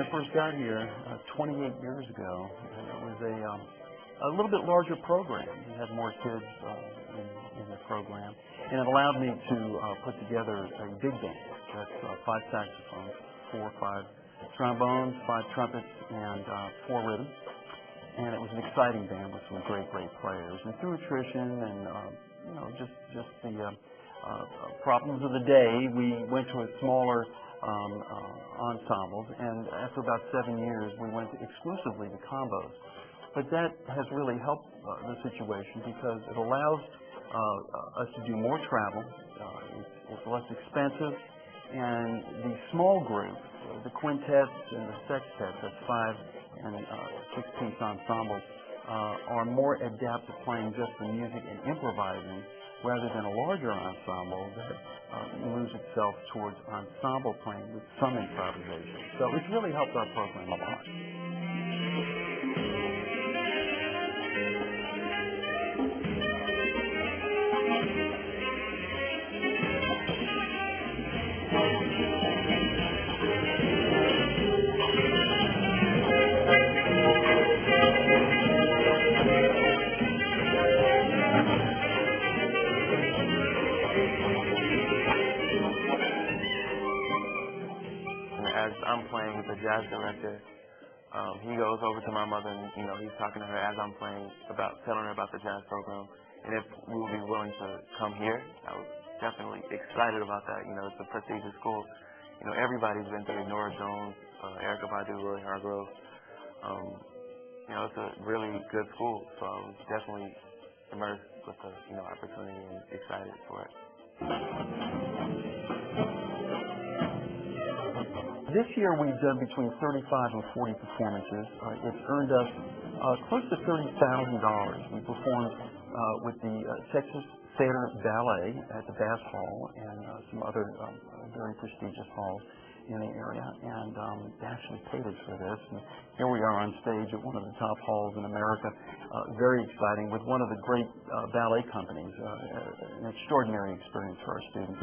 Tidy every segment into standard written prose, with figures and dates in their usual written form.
I first got here 28 years ago, it was a little bit larger program. We had more kids in the program, and it allowed me to put together a big band. That's 5 saxophones, 4 or 5 trombones, 5 trumpets, and 4 rhythms. And it was an exciting band with some great players. And through attrition and just the problems of the day, we went to a smaller ensembles, and after about 7 years, we went exclusively to combos. But that has really helped the situation because it allows us to do more travel. It's less expensive, and the small group, the quintets and the sextets, that's 5 and 6-piece ensembles, are more adept to playing just the music and improvising, rather than a larger ensemble that moves itself towards ensemble playing with some improvisation. So it's really helped our program a lot. As I'm playing with the jazz director, he goes over to my mother and, he's talking to her as I'm playing, telling her about the jazz program, and if we would be willing to come here. I was definitely excited about that. It's a prestigious school. Everybody's been through it. Nora Jones, Erykah Badu, Roy Hargrove. It's a really good school, so I was definitely immersed with the, opportunity and excited for it. This year we've done between 35 and 40 performances. It's earned us close to $30,000. We performed with the Texas Theater Ballet at the Bass Hall and some other very prestigious halls in the area, and they actually paid us for this. And here we are on stage at one of the top halls in America. Very exciting, with one of the great ballet companies. An extraordinary experience for our students.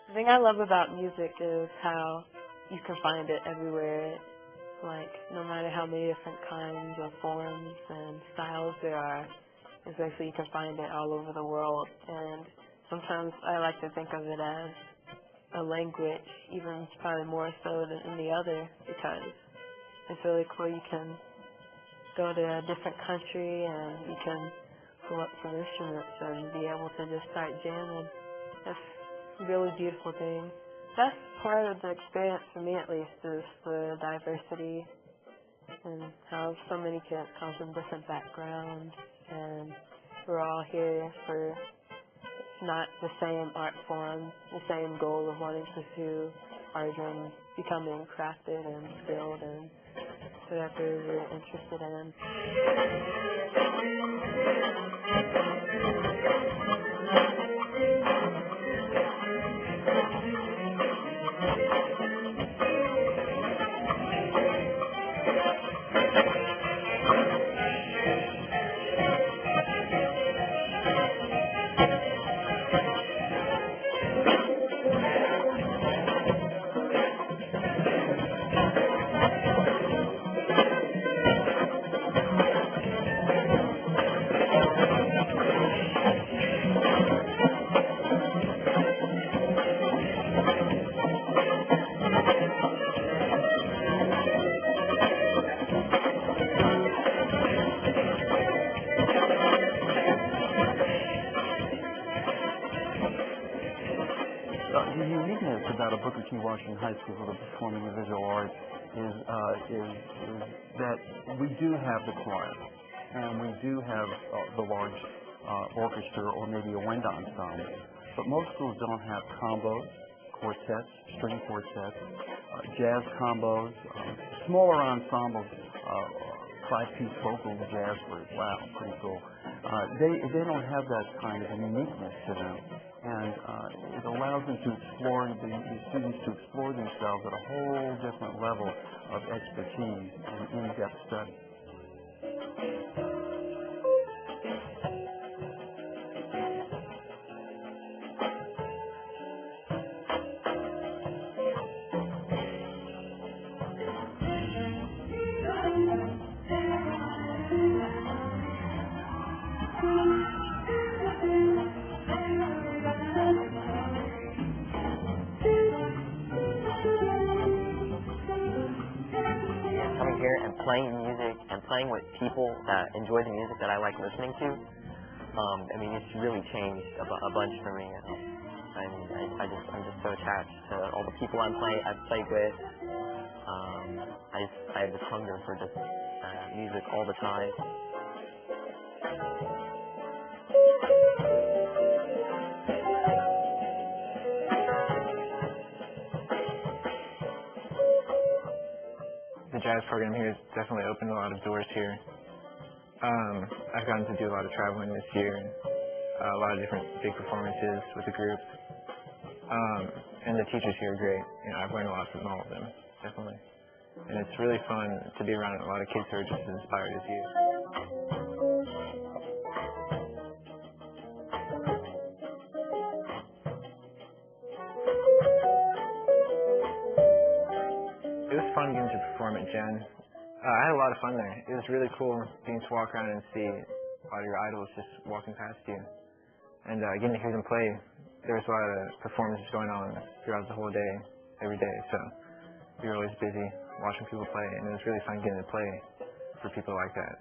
The thing I love about music is how you can find it everywhere. Like, no matter how many different kinds of forms and styles there are, essentially you can find it all over the world. And sometimes I like to think of it as a language, even probably more so than any other, because it's really cool. You can go to a different country and you can pull up some instruments and be able to just start jamming. That's a really beautiful thing. That's part of the experience for me, at least, is the diversity and how so many kids come from different backgrounds, and we're all here for not the same art form, the same goal of wanting to pursue art and becoming crafted and skilled and whatever we're interested in. The uniqueness about a Booker T. Washington High School for the Performing and Visual Arts is that we do have the choir, and we do have the large orchestra or maybe a wind ensemble, but most schools don't have combos, quartets, string quartets, jazz combos, smaller ensembles, five-piece vocal jazz group. Wow, pretty cool. They don't have that kind of uniqueness to them, and it allows them to explore, the students to explore themselves at a whole different level of expertise and in-depth study. Coming here and playing music and playing with people that enjoy the music that I like listening to, I mean, it's really changed a bunch for me. I mean, I'm just so attached to all the people I've played with. I have this hunger for just music all the time. The jazz program here has definitely opened a lot of doors here. I've gotten to do a lot of traveling this year, a lot of different big performances with the group. And the teachers here are great. You know, I've learned a lot from all of them, definitely. And it's really fun to be around a lot of kids who are just as inspired as you. It was fun getting to perform at Gen. I had a lot of fun there. It was really cool getting to walk around and see a lot of your idols just walking past you. And getting to hear them play, there was a lot of performances going on throughout the whole day, every day. So we were always busy watching people play, and it was really fun getting to play for people like that.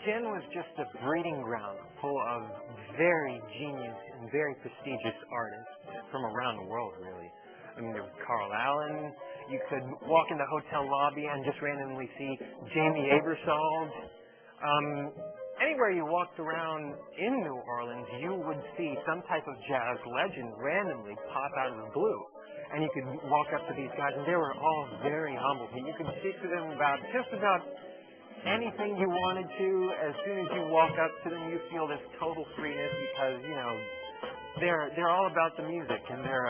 Gen was just a breeding ground full of very genius and very prestigious artists from around the world, really. I mean, there was Carl Allen. You could walk in the hotel lobby and just randomly see Jamie Aebersold. Anywhere you walked around in New Orleans, you would see some type of jazz legend randomly pop out of the blue. And you could walk up to these guys, and they were all very humble. You could speak to them about just about anything you wanted to. As soon as you walk up to them, you feel this total freeness because, you know, they're all about the music, and they're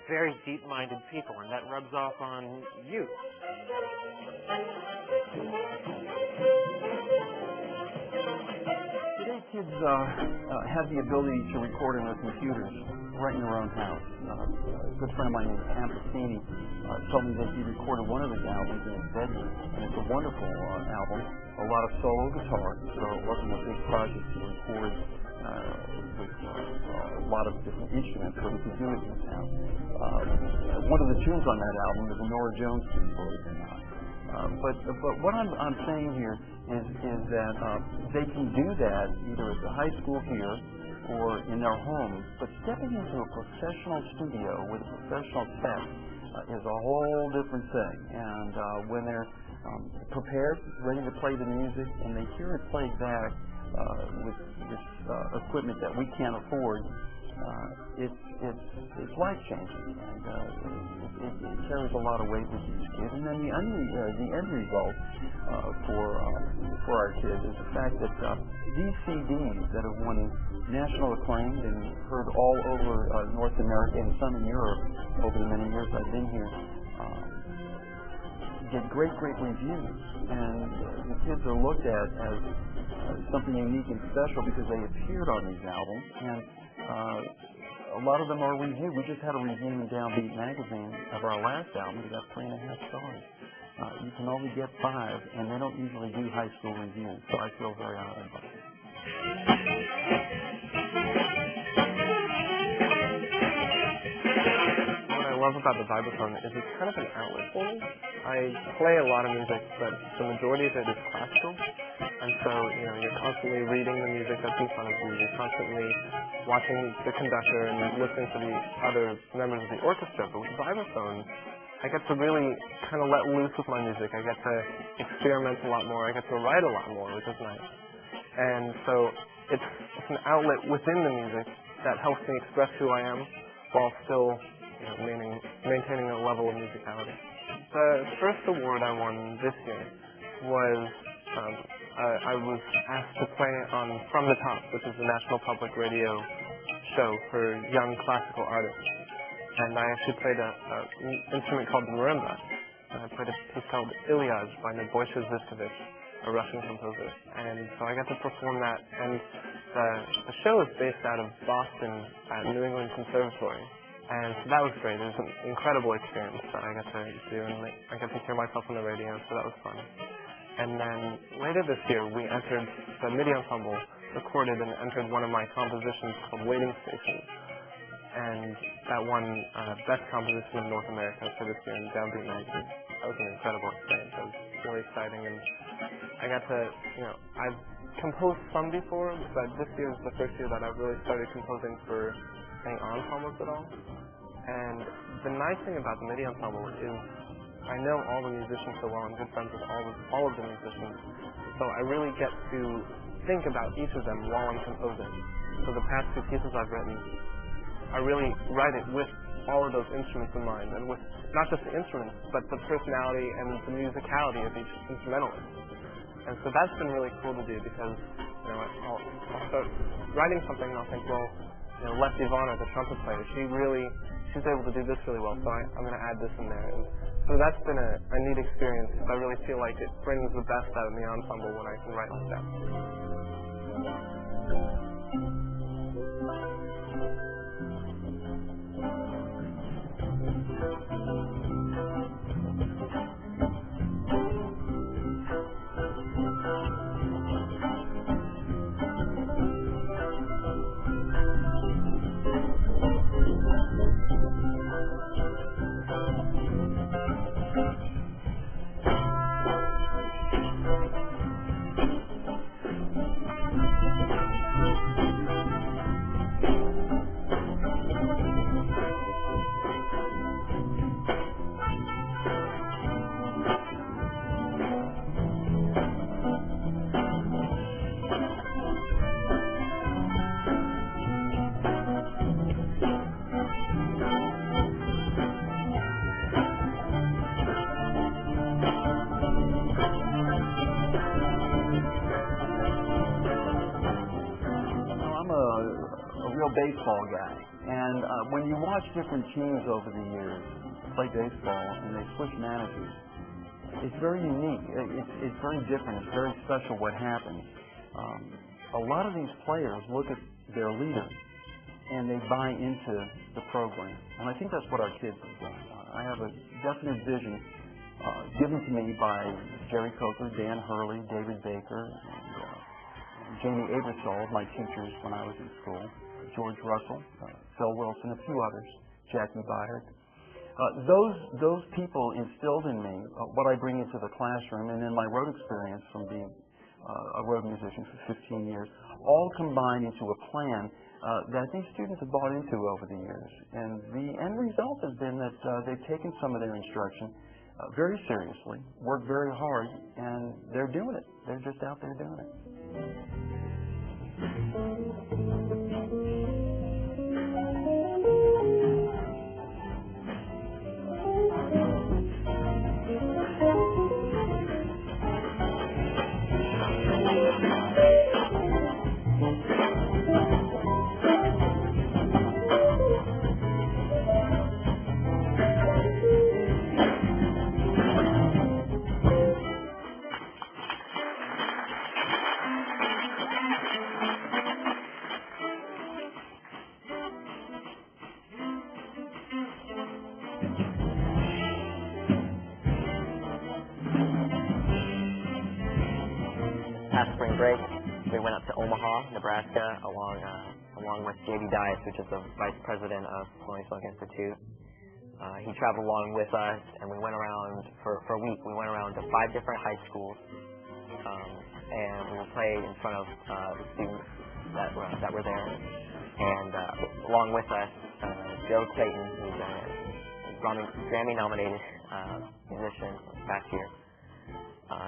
very deep-minded people, and that rubs off on you. Today, kids have the ability to record on their computers right in their own house. A good friend of mine named Cam Pacini told me that he recorded one of his albums in his bedroom, and it's a wonderful album. A lot of solo guitar, so it wasn't a big project to record with a lot of different instruments, so he could do it in his house. One of the tunes on that album is a Norah Jones tune, believe it or not. But what I'm saying here is that they can do that either at the high school here or in their homes, but stepping into a professional studio with a professional tech is a whole different thing. And when they're prepared, ready to play the music, and they hear it played back with this equipment that we can't afford, it's life changing, and it carries a lot of weight with these kids. And then the end result for our kids is the fact that these CDs that have won national acclaim and heard all over North America and some in Europe over the many years I've been here, get great reviews, and the kids are looked at as something unique and special because they appeared on these albums, and a lot of them are reviewed. We just had a review in Downbeat magazine of our last album. We got 3.5 stars. You can only get 5, and they don't usually do high school reviews, so I feel very honored by it. What I love about the vibraphone is it's kind of an outlet for me. I play a lot of music, but the majority of it is classical. And so, you're constantly reading the music that's in front of you. You're constantly watching the conductor and listening to the other members of the orchestra. But with the vibraphone, I get to really kind of let loose with my music. I get to experiment a lot more. I get to write a lot more, which is nice. And so it's an outlet within the music that helps me express who I am while still maintaining a level of musicality. The first award I won this year was I was asked to play on From the Top, which is the National Public Radio show for young classical artists. And I actually played an instrument called the marimba. And I played a piece called Iliad by Nebojša Zivkovic, a Russian composer. And so I got to perform that. And the show is based out of Boston at New England Conservatory. And so that was great. It was an incredible experience that I got to do, and I got to hear myself on the radio, so that was fun. And then later this year, we entered the MIDI Ensemble, recorded and entered one of my compositions called Waiting Station. And that won Best Composition in North America for this year in Downbeat magazine. That was an incredible experience. That was really exciting, and I got to, I've composed some before, but this year is the first year that I've really started composing for any ensembles at all. And the nice thing about the MIDI Ensemble is I know all the musicians so well. I'm good friends with all of the musicians. So I really get to think about each of them while I'm composing. So the past 2 pieces I've written, I really write it with all of those instruments in mind, and with not just the instruments, but the personality and the musicality of each instrumentalist. And so that's been really cool to do because, I'll start writing something and I'll think, well, Lefty Vonner, the trumpet player, she's able to do this really well, so I'm going to add this in there. And so that's been a neat experience. I really feel like it brings the best out of the ensemble when I can write like that. Baseball guy, and when you watch different teams over the years play baseball and they switch managers, it's very unique. It's very different. It's very special what happens. A lot of these players look at their leader and they buy into the program, and I think that's what our kids have done. I have a definite vision given to me by Jerry Coker, Dan Hurley, David Baker, and Jamie Aebersold, my teachers when I was in school. George Russell, Phil Wilson, a few others, Jackie Byard. Those people instilled in me what I bring into the classroom, and then my road experience from being a road musician for 15 years, all combined into a plan that these students have bought into over the years. And the end result has been that they've taken some of their instruction very seriously, worked very hard, and they're doing it. They're just out there doing it. past spring break, we went up to Omaha, Nebraska, along with J.B. Dias, which is the Vice President of Thelonious Monk Institute. He traveled along with us, and we went around for a week. We went around to 5 different high schools, and we would play in front of the students that were there. And along with us, Joe Clayton, who's a Grammy-nominated musician last year.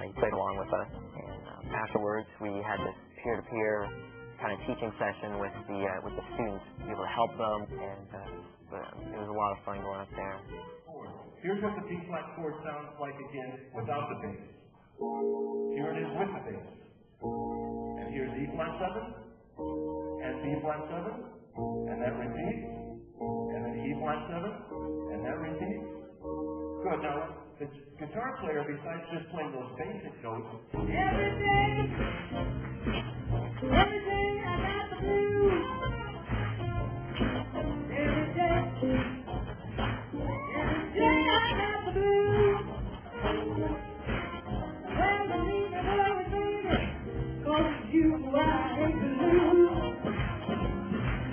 He played along with us, and afterwards we had this peer-to-peer kind of teaching session with the students, to be able to help them, and it was a lot of fun going up there. Here's what the B-flat chord sounds like again without the bass. Here it is with the bass. And here's E-flat 7, and B-flat 7, and that repeats, and then E-flat 7, and that repeats. Good. Now, the guitar player, besides just playing those basic notes, every day I got the blues. Every day I got the blues. Well, believe me, boy, baby, 'cause it's you who I hate to lose.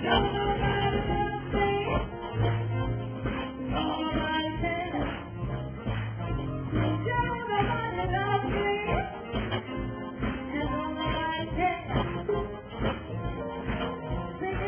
Don't nobody love me. Nobody cares. Don't nobody love me. And nobody cares. Think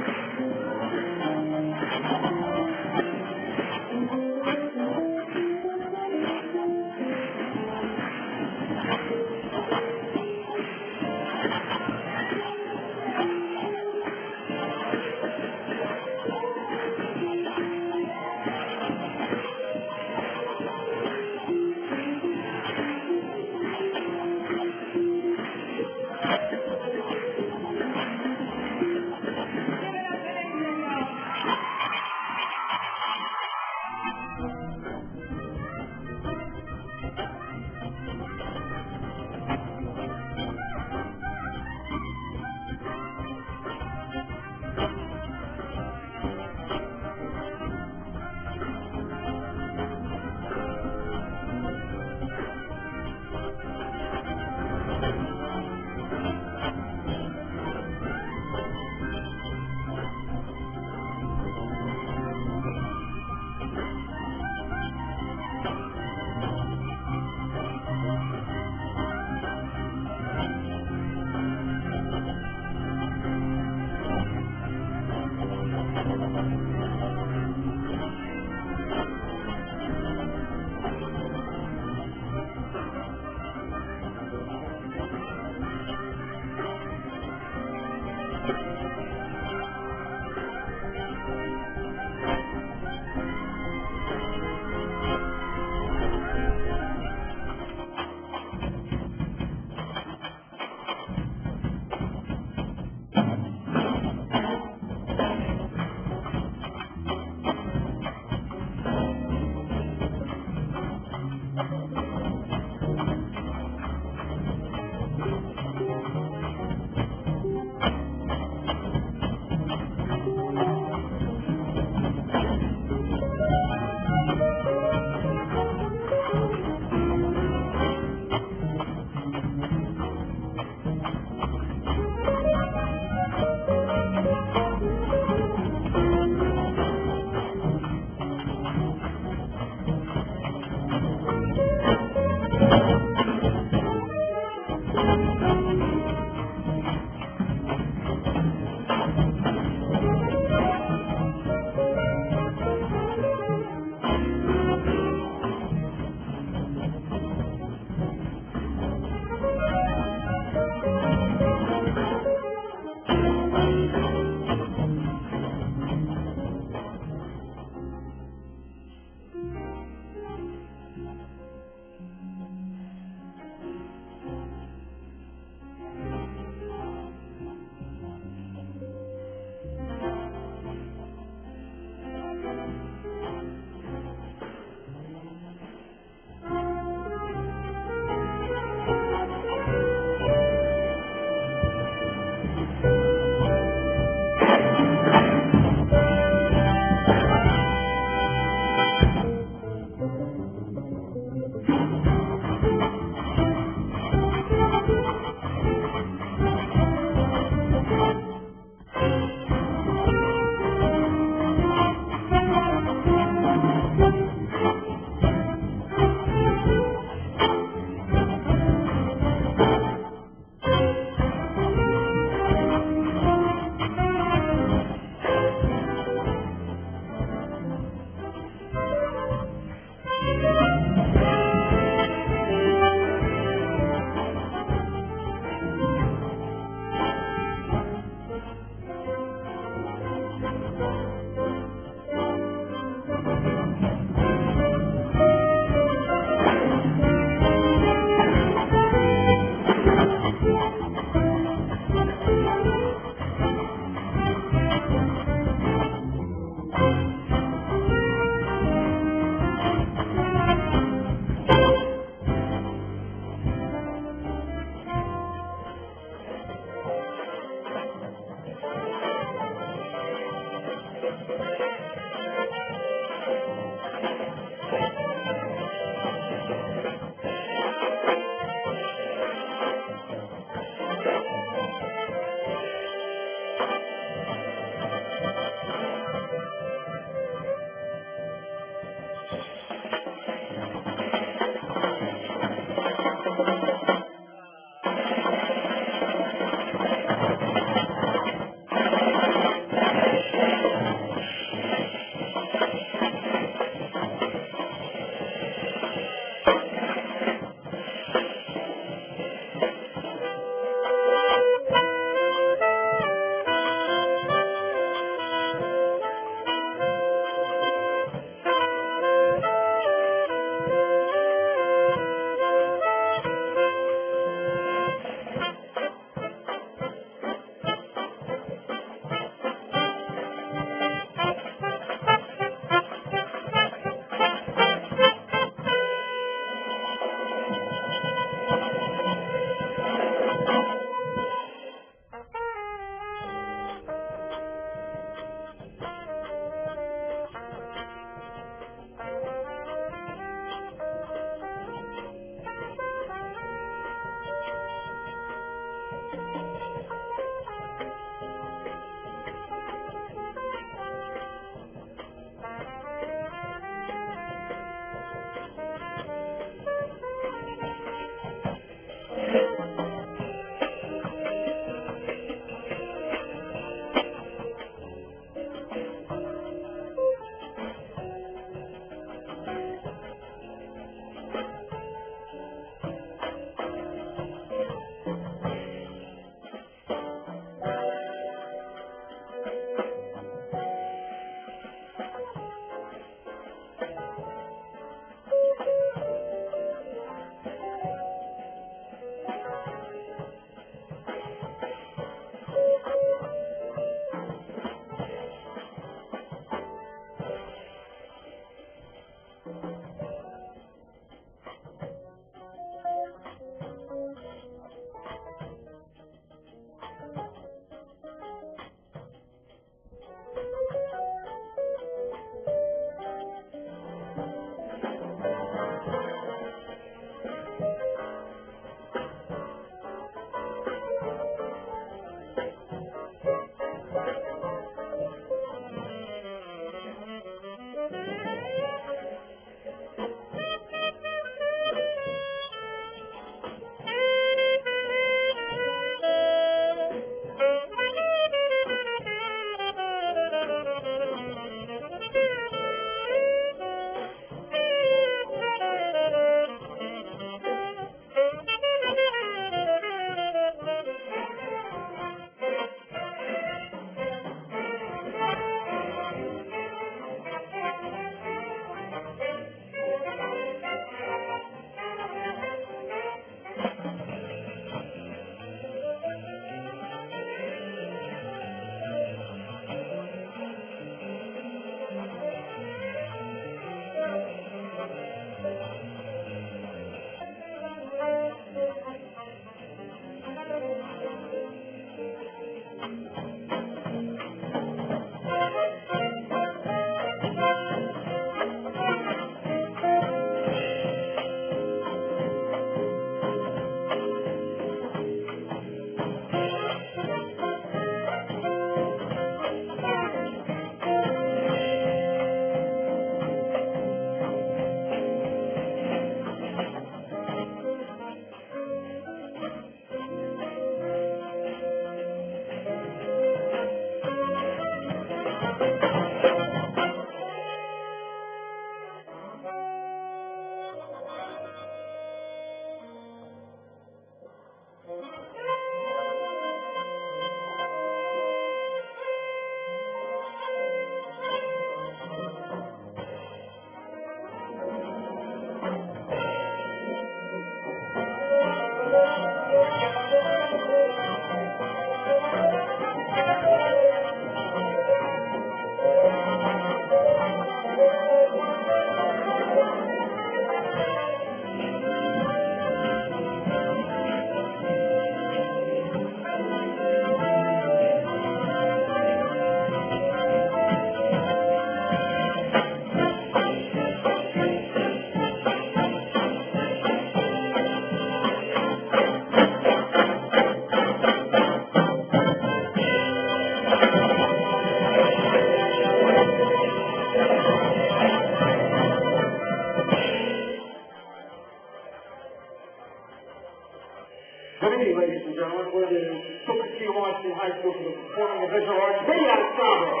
Good evening, ladies and gentlemen. We're the Booker T. Washington High School for the Performing and Visual Arts Video Ensemble.